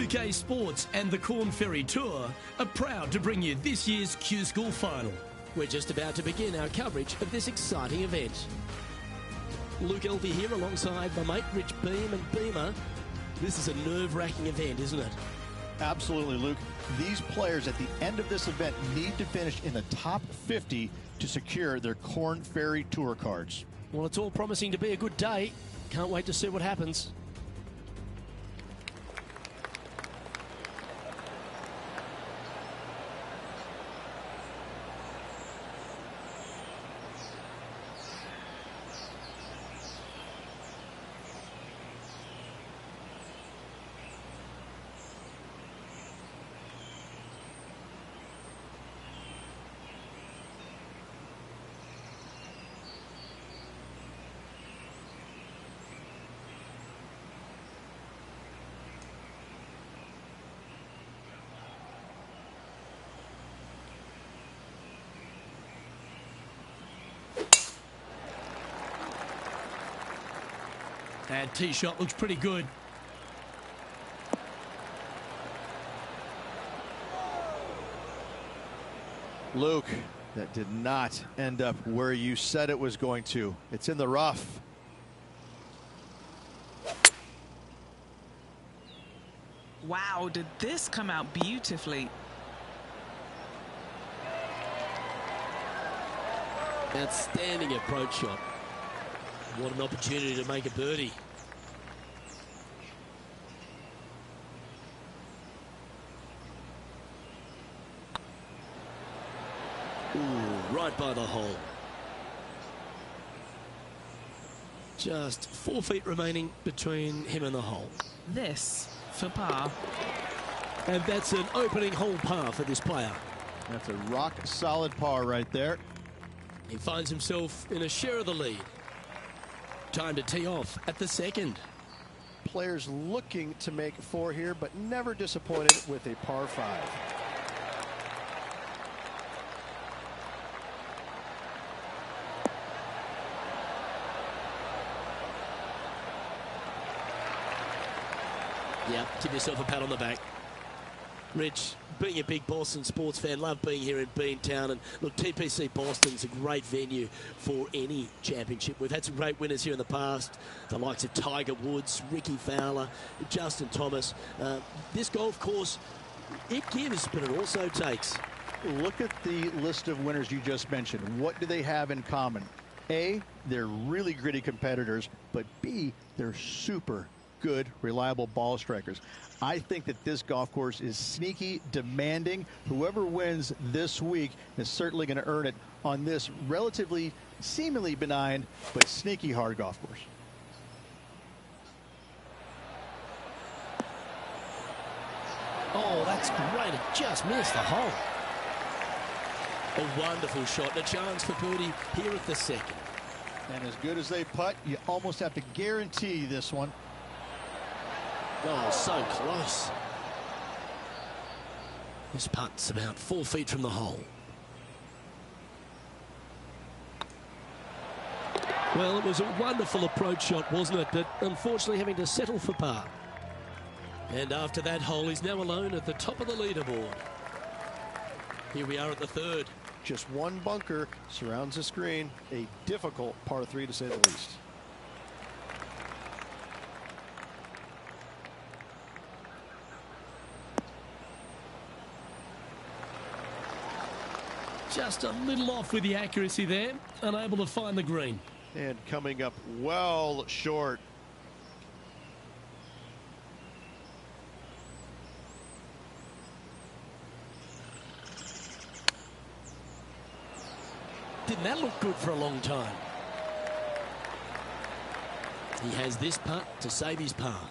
PGA Sports and the Corn Ferry Tour are proud to bring you this year's Q School Final. We're just about to begin our coverage of this exciting event. Luke Elvey here alongside my mate Rich Beam and Beamer. This is a nerve-wracking event, isn't it? Absolutely, Luke. These players at the end of this event need to finish in the top 50 to secure their Corn Ferry Tour cards. Well, it's all promising to be a good day. Can't wait to see what happens. That tee shot looks pretty good. Luke, that did not end up where you said it was going to. It's in the rough. Wow, did this come out beautifully? Outstanding approach shot. What an opportunity to make a birdie. Ooh, right by the hole. Just 4 feet remaining between him and the hole. This for par. And that's an opening hole par for this player. That's a rock solid par right there. He finds himself in a share of the lead. Time to tee off at the second. Players looking to make 4 here, but never disappointed with a par 5. Yeah, give yourself a pat on the back. Rich, being a big Boston sports fan, love being here in Beantown. And look, TPC Boston's a great venue for any championship. We've had some great winners here in the past, the likes of Tiger Woods, Ricky Fowler, Justin Thomas. This golf course, it gives, but it also takes. Look at the list of winners you just mentioned. What do they have in common? A, they're really gritty competitors, but B, they're super good, reliable ball strikers. I think that this golf course is sneaky, demanding. Whoever wins this week is certainly going to earn it on this relatively, seemingly benign, but sneaky hard golf course. Oh, that's great. It just missed the hole. A wonderful shot and a chance for birdie here at the second. And as good as they putt, you almost have to guarantee this one. Oh, so close. This putt's about 4 feet from the hole. Well, it was a wonderful approach shot, wasn't it? But unfortunately having to settle for par. And after that hole, he's now alone at the top of the leaderboard. Here we are at the third. Just one bunker surrounds the screen. A difficult par 3 to say the least. Just a little off with the accuracy there, unable to find the green. And coming up well short. Didn't that look good for a long time? He has this putt to save his par.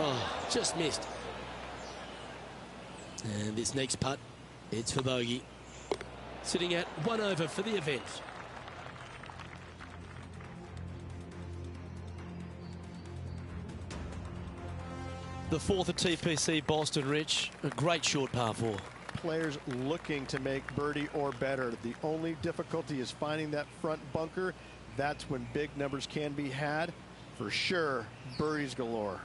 Oh, just missed. And this next putt, it's for bogey. Sitting at 1 over for the event. The fourth at TPC Boston, Rich. A great short par 4. Players looking to make birdie or better. The only difficulty is finding that front bunker. That's when big numbers can be had. For sure, birdies galore.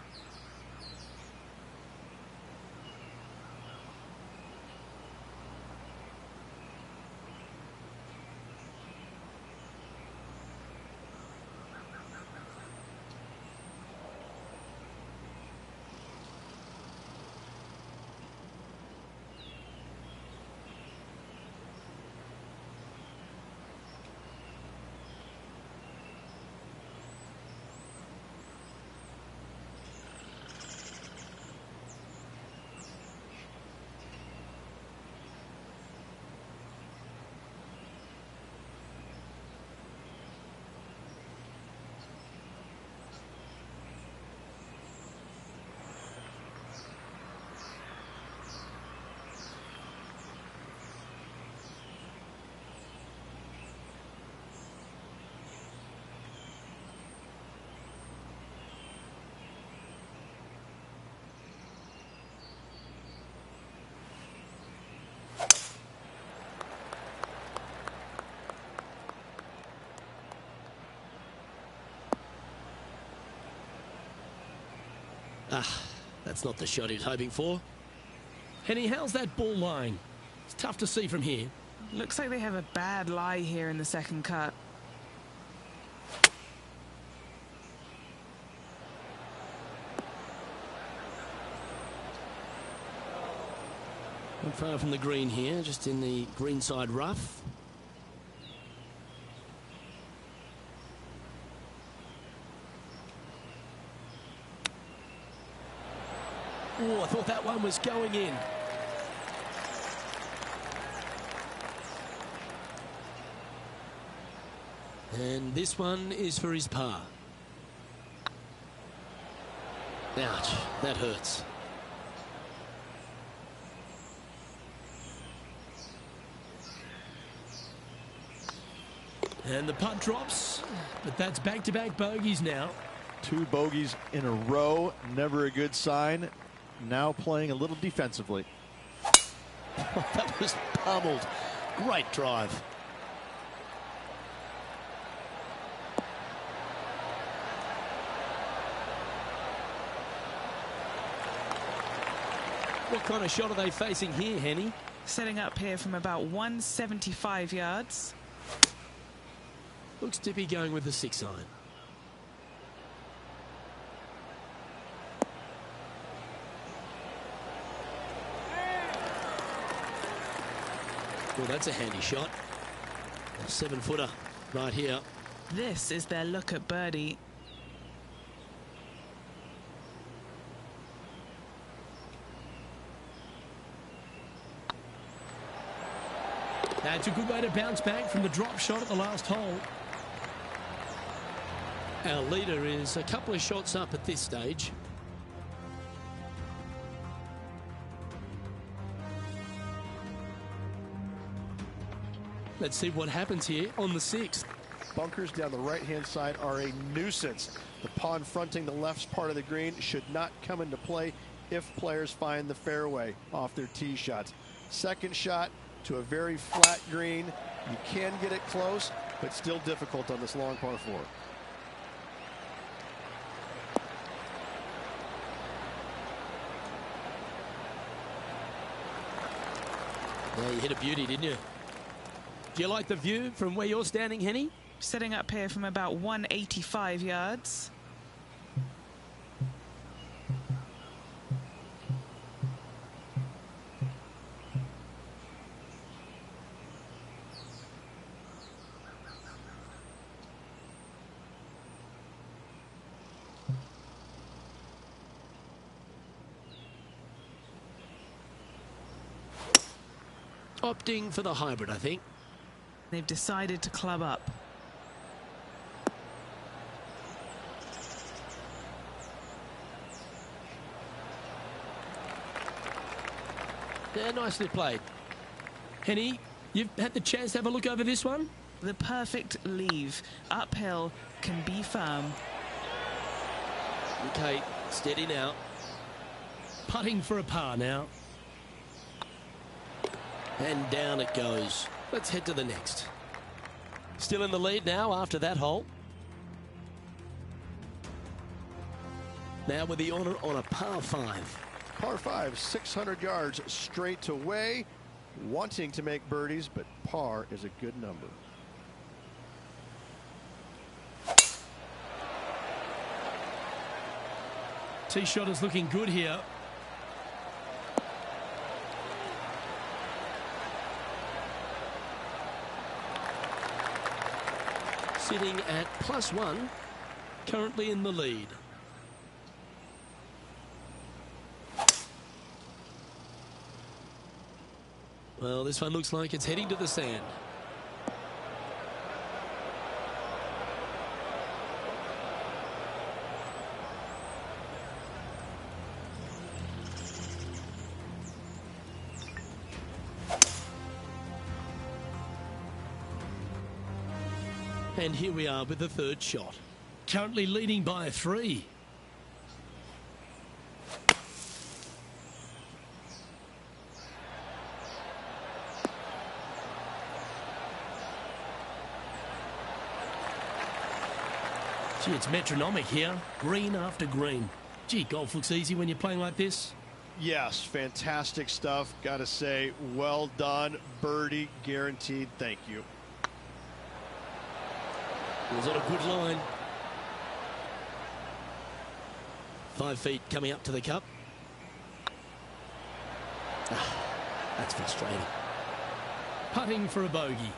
Ah, that's not the shot he was hoping for. Henny, how's that ball lying? It's tough to see from here. Looks like they have a bad lie here in the second cut. Not far from the green here, just in the greenside rough. Oh, I thought that one was going in. And this one is for his par. Ouch, that hurts. And the putt drops, but that's back-to-back bogeys now. 2 bogeys in a row, never a good sign. Now playing a little defensively. That was pummeled. Great drive. What kind of shot are they facing here, Henny? Setting up here from about 175 yards. Looks to be going with the 6-iron. Well, that's a handy shot. A 7-footer right here. This is their look at birdie. That's a good way to bounce back from the drop shot at the last hole. Our leader is a couple of shots up at this stage. Let's see what happens here on the 6th. Bunkers down the right-hand side are a nuisance. The pond fronting the left part of the green should not come into play if players find the fairway off their tee shots. Second shot to a very flat green. You can get it close, but still difficult on this long par 4. Yeah, you hit a beauty, didn't you? Do you like the view from where you're standing, Henny? Setting up here from about 185 yards. Opting for the hybrid, I think. They've decided to club up. Yeah, nicely played. Henny, you've had the chance to have a look over this one? The perfect leave. Uphill, can be firm. Okay, steady now. Putting for a par now. And down it goes. Let's head to the next. Still in the lead now after that hole. Now with the honour on a par 5. Par 5, 600 yards straight away. Wanting to make birdies, but par is a good number. Tee shot is looking good here. Sitting at +1, currently in the lead. Well, this one looks like it's heading to the sand. And here we are with the third shot. Currently leading by 3. Gee, it's metronomic here. Green after green. Gee, golf looks easy when you're playing like this. Yes, fantastic stuff. Got to say, well done. Birdie guaranteed. Thank you. Was on a good line. 5 feet coming up to the cup. That's frustrating. Putting for a bogey.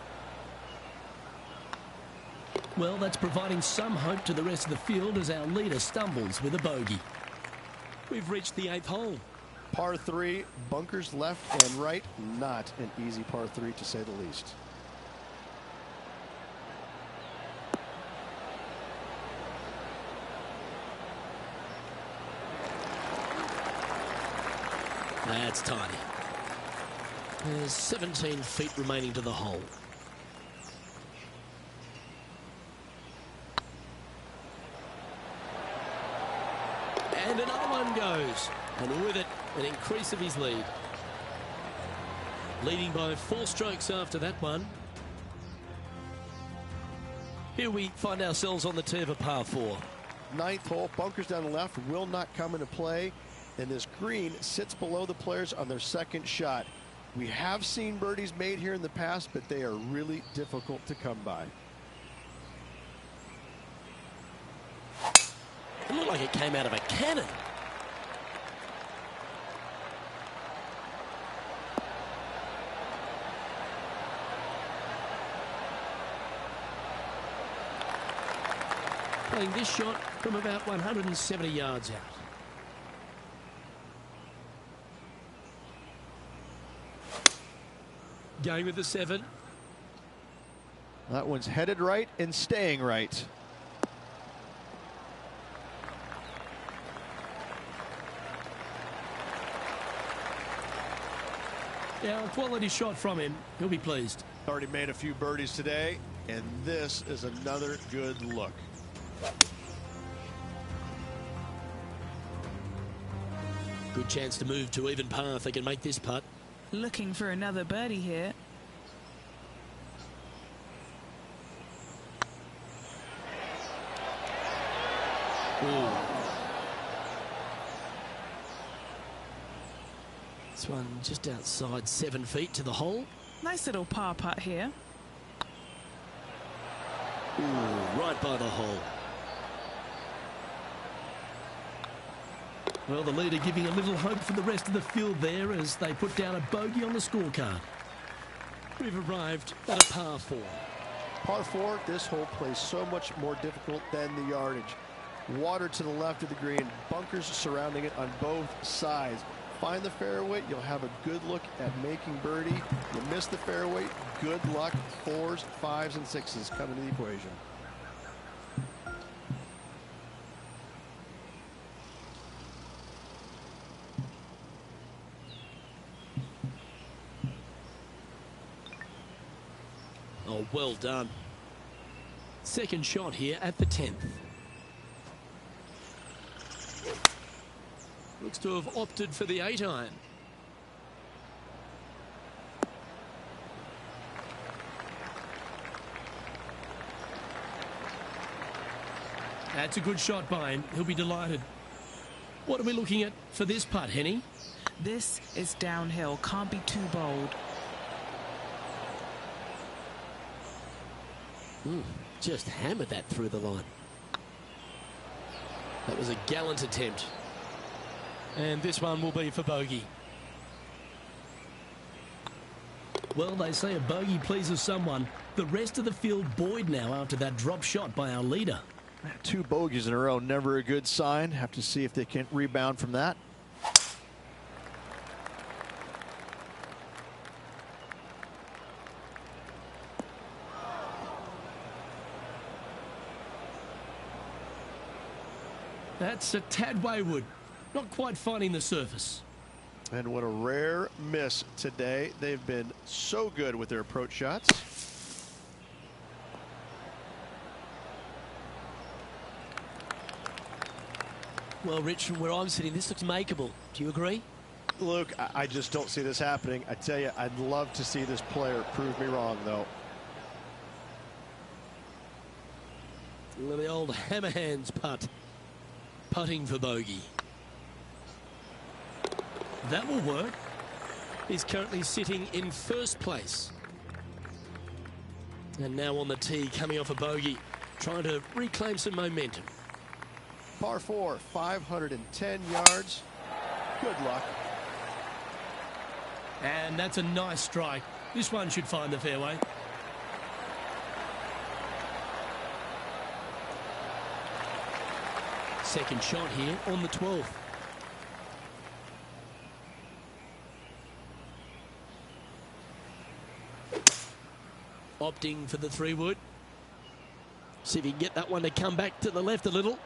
Well, that's providing some hope to the rest of the field as our leader stumbles with a bogey. We've reached the 8th hole. Par 3, bunkers left and right. Not an easy par 3 to say the least. That's tiny. There's 17 feet remaining to the hole. And another one goes. And with it, an increase of his lead. Leading by 4 strokes after that one. Here we find ourselves on the tee of a par 4. 9th hole, bunkers down the left will not come into play and this green sits below the players on their second shot. We have seen birdies made here in the past, but they are really difficult to come by. It looked like it came out of a cannon. Playing this shot from about 170 yards out. Going with the 7. That one's headed right and staying right. Yeah, a quality shot from him. He'll be pleased. Already made a few birdies today, and this is another good look. Good chance to move to even par if they can make this putt. Looking for another birdie here. Ooh. This one just outside 7 feet to the hole. Nice little par putt here. Ooh, right by the hole. Well, the leader giving a little hope for the rest of the field there as they put down a bogey on the scorecard. We've arrived at a par 4. Par 4, this hole plays so much more difficult than the yardage. Water to the left of the green, bunkers surrounding it on both sides. Find the fairway, you'll have a good look at making birdie. You miss the fairway, good luck. 4s, 5s, and 6s come into the equation. Oh, well done. Second shot here at the 10th. Looks to have opted for the 8-iron. That's a good shot by him. He'll be delighted. What are we looking at for this putt, Henny? This is downhill. Can't be too bold. Just hammered that through the line. That was a gallant attempt. And this one will be for bogey. Well, they say a bogey pleases someone. The rest of the field buoyed now after that drop shot by our leader. 2 bogeys in a row, never a good sign. Have to see if they can rebound from that. That's a tad wayward. Not quite finding the surface. And what a rare miss today. They've been so good with their approach shots. Well, Rich, from where I'm sitting, this looks makeable. Do you agree? Luke, I just don't see this happening. I tell you, I'd love to see this player prove me wrong, though. Well, the old hammer hands putt. Putting for bogey. That will work. He's currently sitting in first place. And now on the tee, coming off a bogey, trying to reclaim some momentum. Par 4, 510 yards. Good luck. And that's a nice strike. This one should find the fairway. Second shot here on the 12th. Opting for the 3-wood. See if he can get that one to come back to the left a little.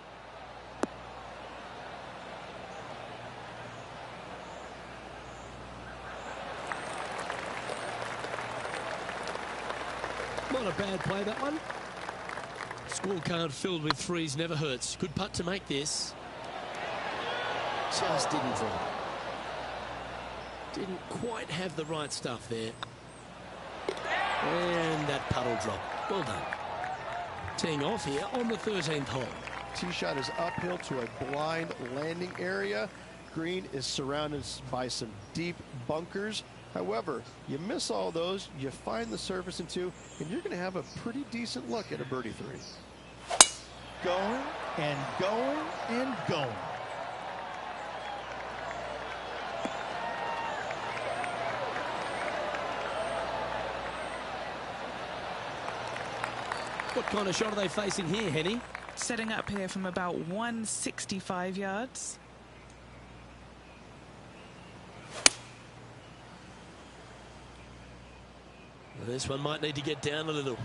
Not a bad play, that one. Scorecard filled with 3s never hurts. Good putt to make this. Just didn't drop. Didn't quite have the right stuff there. And that puddle drop. Well done. Teeing off here on the 13th hole. Tee shot is uphill to a blind landing area. green is surrounded by some deep bunkers. However, you miss all those, you find the surface in two, and you're going to have a pretty decent look at a birdie three. Going and going and going. What kind of shot are they facing here, Henny? Setting up here from about 165 yards. Well, this one might need to get down a little.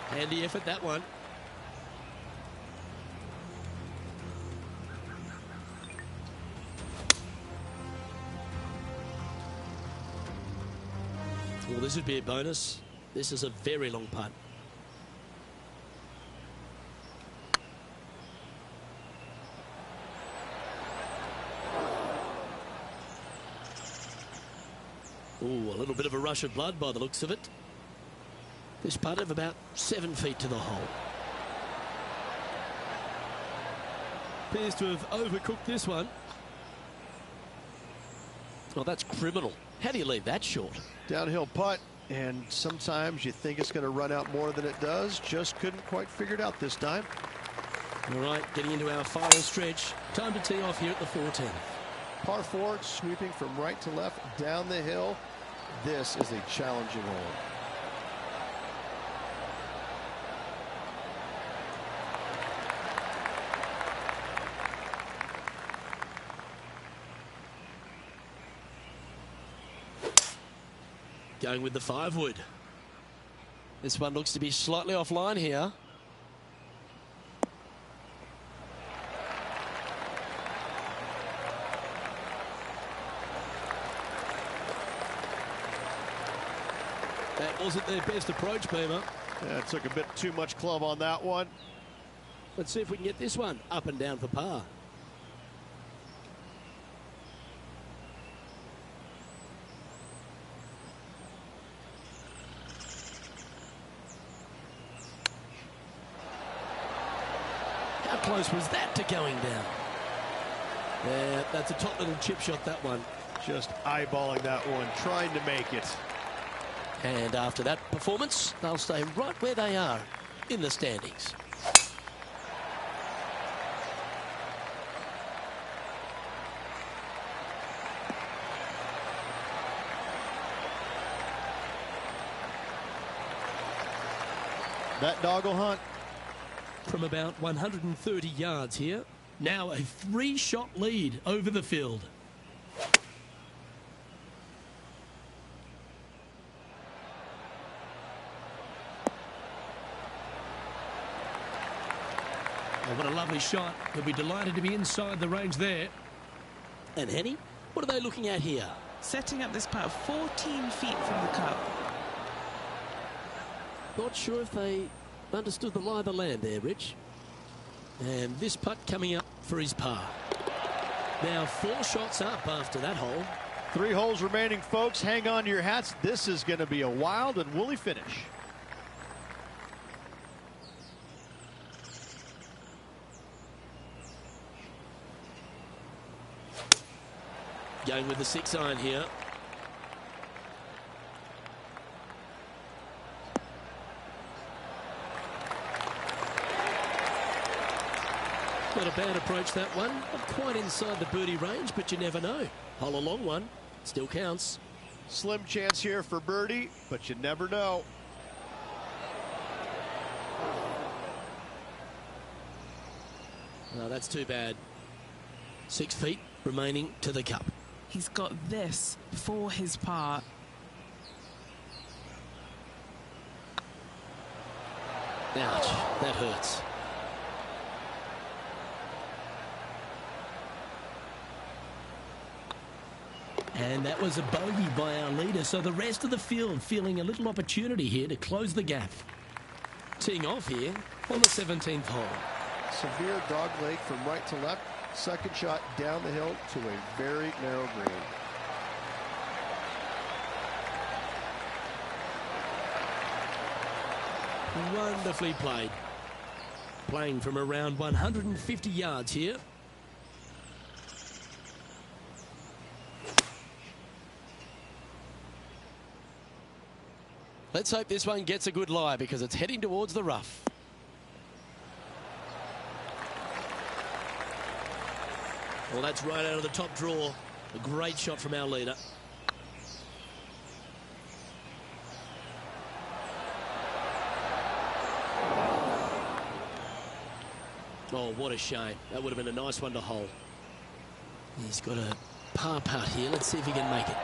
Handy effort, that one. Well, this would be a bonus. This is a very long putt. Ooh, a little bit of a rush of blood by the looks of it. This putt of about 7 feet to the hole. Appears to have overcooked this one. Oh, that's criminal. How do you leave that short? Downhill putt, and sometimes you think it's going to run out more than it does. Just couldn't quite figure it out this time. All right, getting into our final stretch. Time to tee off here at the 410. Par 4, sweeping from right to left down the hill. This is a challenging hole. Going with the 5-wood. This one looks to be slightly offline here. That wasn't their best approach, Beamer. Yeah, it took a bit too much club on that one. Let's see if we can get this one up and down for par. How close was that to going down? Yeah, that's a top little chip shot, that one. Just eyeballing that one, trying to make it. And after that performance, they'll stay right where they are in the standings. That doggle hunt. From about 130 yards here, now a 3-shot lead over the field. Oh, what a lovely shot. He'll be delighted to be inside the range there. And Henny, what are they looking at here? Setting up this putt 14 feet from the cup. Not sure if they understood the lie of the land there, Rich. And this putt coming up for his par. Now 4 shots up after that hole. 3 holes remaining, folks. Hang on to your hats. This is going to be a wild and woolly finish. Going with the 6-iron here. Not a bad approach, that one. Not quite inside the birdie range, but you never know. Hole a long one. Still counts. Slim chance here for birdie, but you never know. No, that's too bad. 6 feet remaining to the cup. He's got this for his par. Ouch, that hurts. And that was a bogey by our leader, so the rest of the field feeling a little opportunity here to close the gap. Teeing off here on the 17th hole. Severe dog leg from right to left. Second shot down the hill to a very narrow green. Wonderfully played. Playing from around 150 yards here. Let's hope this one gets a good lie because it's heading towards the rough. Well, that's right out of the top draw. A great shot from our leader. Oh, what a shame. That would have been a nice one to hole. He's got a par putt here. Let's see if he can make it.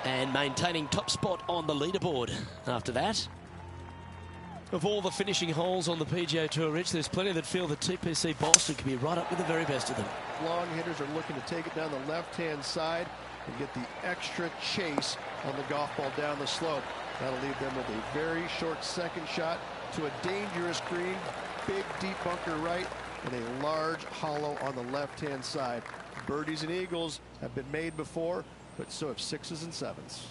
And maintaining top spot on the leaderboard after that. Of all the finishing holes on the PGA Tour, Rich, there's plenty that feel that TPC Boston could be right up with the very best of them. Long hitters are looking to take it down the left-hand side and get the extra chase on the golf ball down the slope. That'll leave them with a very short second shot to a dangerous green, big deep bunker right, and a large hollow on the left-hand side. Birdies and eagles have been made before, but so have sixes and sevens.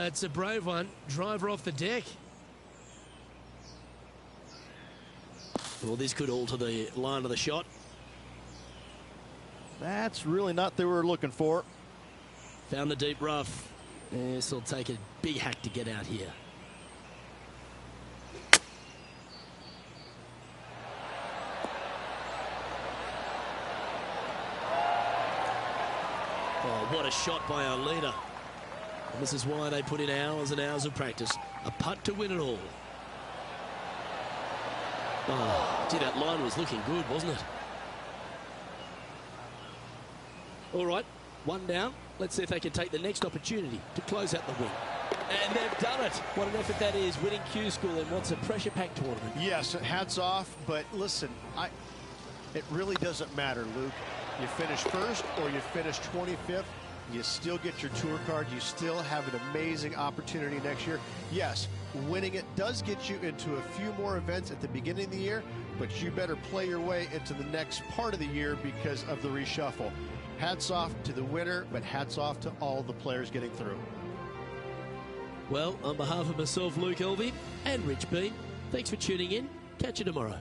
It's a brave one. Driver off the deck. Well, this could alter the line of the shot. That's really not what they were looking for. Found the deep rough. This will take a big hack to get out here. Oh, what a shot by our leader. And this is why they put in hours and hours of practice. A putt to win it all. Oh, gee, that line was looking good, wasn't it? All right, one down. Let's see if they can take the next opportunity to close out the win. And they've done it. What an effort that is, winning Q School in what's a pressure-packed tournament. Yes, hats off, but listen, it really doesn't matter, Luke. You finish first or you finish 25th, you still get your tour card. You still have an amazing opportunity next year. Yes, winning it does get you into a few more events at the beginning of the year, but you better play your way into the next part of the year because of the reshuffle. Hats off to the winner, but hats off to all the players getting through. Well, on behalf of myself, Luke Elvey, and Rich Bean, thanks for tuning in. Catch you tomorrow.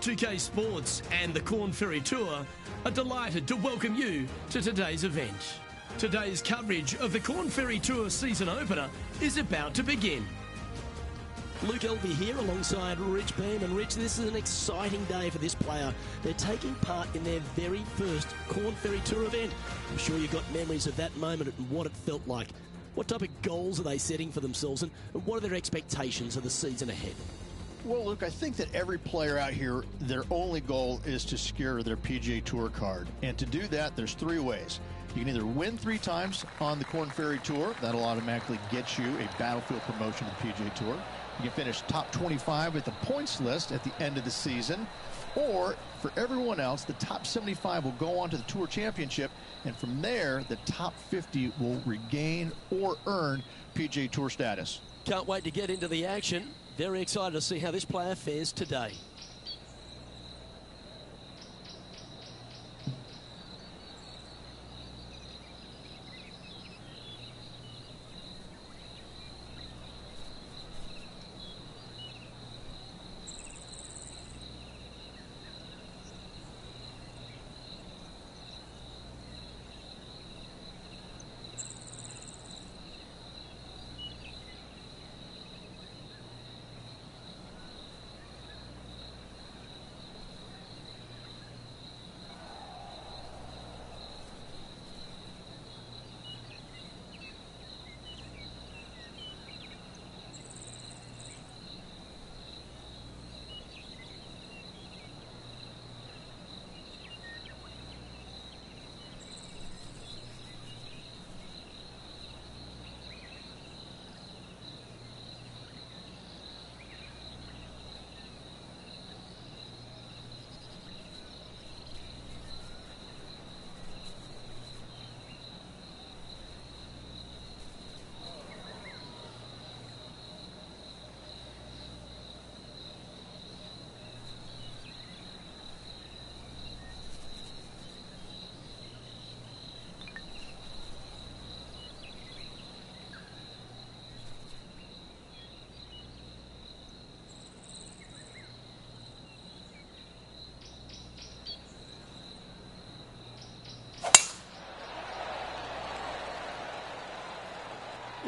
2K Sports and the Corn Ferry Tour are delighted to welcome you to today's event. Today's coverage of the Corn Ferry Tour season opener is about to begin. Luke Elvey here alongside Rich Beam. And Rich, this is an exciting day for this player. They're taking part in their very first Corn Ferry Tour event. I'm sure you've got memories of that moment and what it felt like. What type of goals are they setting for themselves, and what are their expectations of the season ahead? Well, Luke, I think that every player out here, their only goal is to secure their PGA Tour card. And to do that, there's three ways. You can either win 3 times on the Corn Ferry Tour. That'll automatically get you a Battlefield promotion to the PGA Tour. You can finish top 25 at the points list at the end of the season. Or, for everyone else, the top 75 will go on to the Tour Championship. And from there, the top 50 will regain or earn PGA Tour status. Can't wait to get into the action. Very excited to see how this player fares today.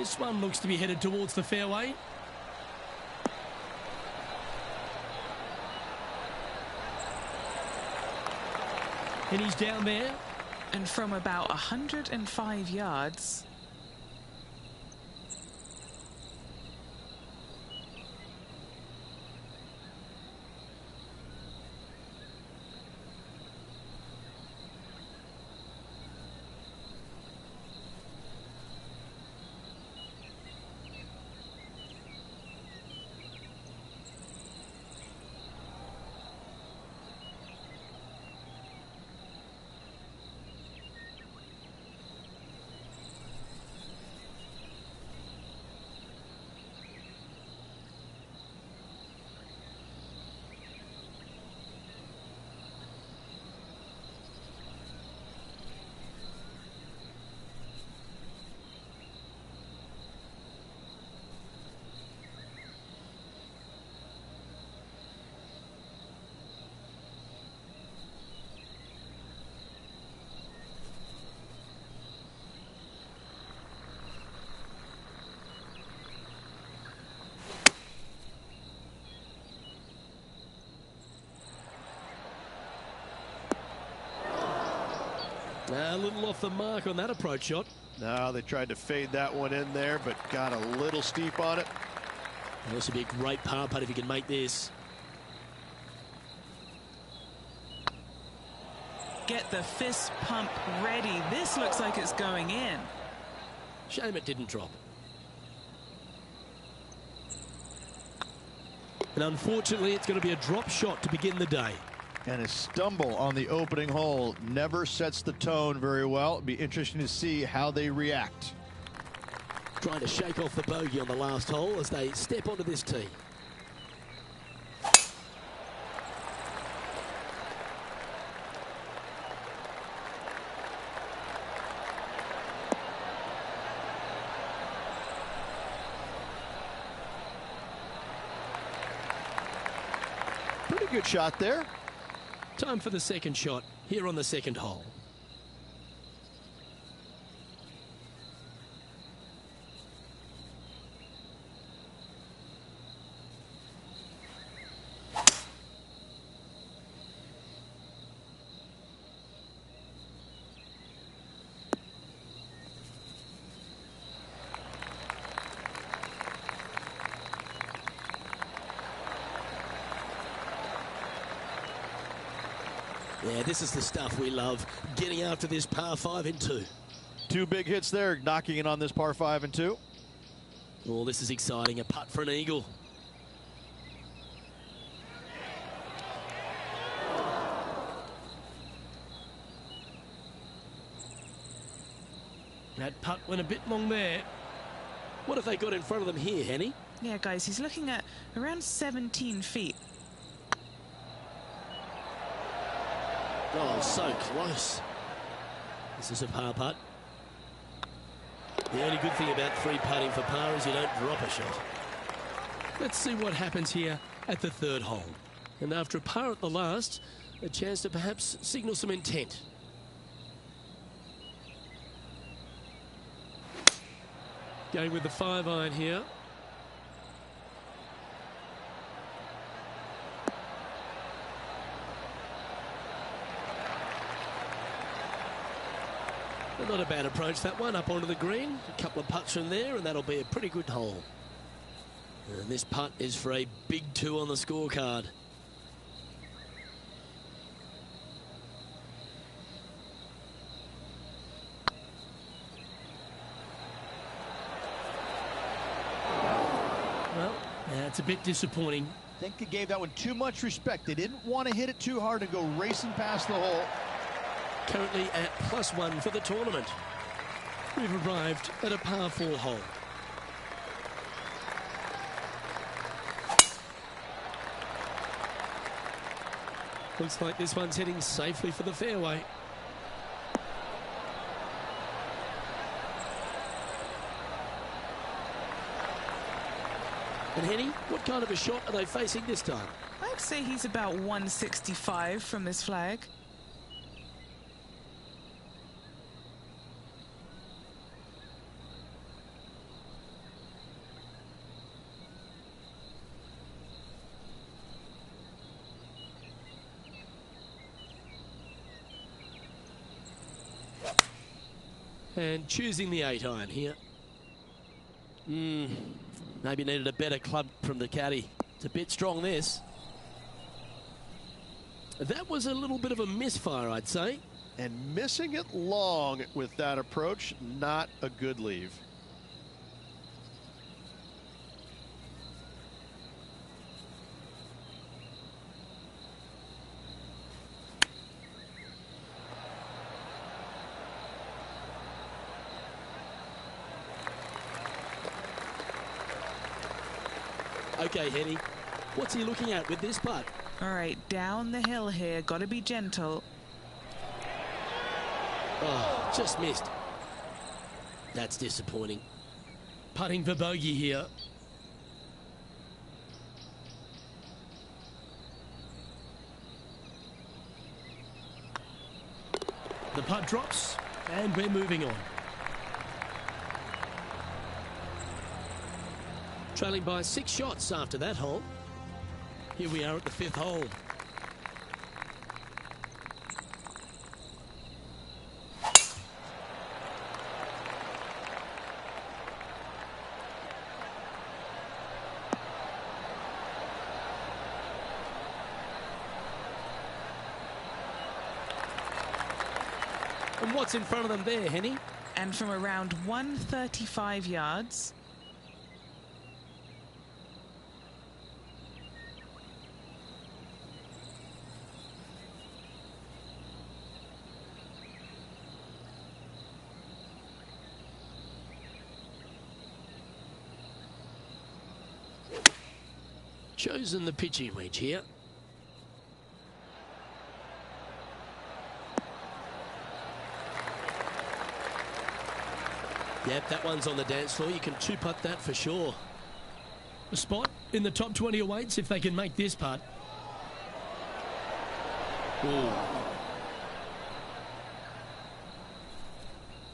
This one looks to be headed towards the fairway. And he's down there. And from about 105 yards. A little off the mark on that approach shot. No, they tried to fade that one in there, but got a little steep on it. This would be a great par putt if he can make this. Get the fist pump ready. This looks like it's going in. Shame it didn't drop. And unfortunately, it's going to be a drop shot to begin the day. And a stumble on the opening hole never sets the tone very well. It'll be interesting to see how they react. Trying to shake off the bogey on the last hole as they step onto this tee. Pretty good shot there. Time for the second shot here on the second hole. Yeah, this is the stuff we love, getting after this par 5 in 2. Two big hits there, knocking it on this par 5 and 2. Oh, this is exciting. A putt for an eagle. That putt went a bit long there. What have they got in front of them here, Henny? Yeah, guys, he's looking at around 17 feet. Oh, so close. This is a par putt. The only good thing about free putting for par is you don't drop a shot. Let's see what happens here at the third hole. And after a par at the last, a chance to perhaps signal some intent. Going with the 5-iron here. Not a bad approach, that one, up onto the green. A couple of putts from there, and that'll be a pretty good hole. And this putt is for a big 2 on the scorecard. Well, that's a bit disappointing. I think they gave that one too much respect. They didn't want to hit it too hard and go racing past the hole. Currently at +1 for the tournament. We've arrived at a par 4 hole. Looks like this one's heading safely for the fairway. And Henny, what kind of a shot are they facing this time? I'd say he's about 165 from this flag. And choosing the 8-iron here. Maybe needed a better club from the caddy. It's a bit strong, this. That was a little bit of a misfire, I'd say. And missing it long with that approach, not a good leave. Okay, Henny, what's he looking at with this putt? All right, down the hill here. Got to be gentle. Oh, just missed. That's disappointing. Putting for bogey here. The putt drops, and we're moving on. Trailing by 6 shots after that hole. Here we are at the 5th hole. And what's in front of them there, Henny? And from around 135 yards. Chosen the pitching wedge here. Yep, that one's on the dance floor. You can two-putt that for sure. A spot in the top 20 awaits if they can make this putt. Ooh.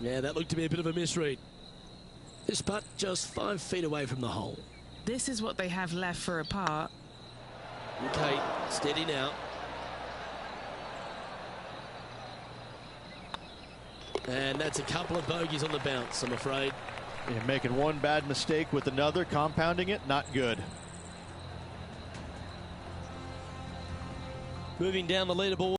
Yeah, that looked to be a bit of a misread. This putt just 5 feet away from the hole. This is what they have left for a par. Okay, steady now. And that's a couple of bogeys on the bounce, I'm afraid. Yeah, making one bad mistake with another, compounding it, not good. Moving down the leaderboard.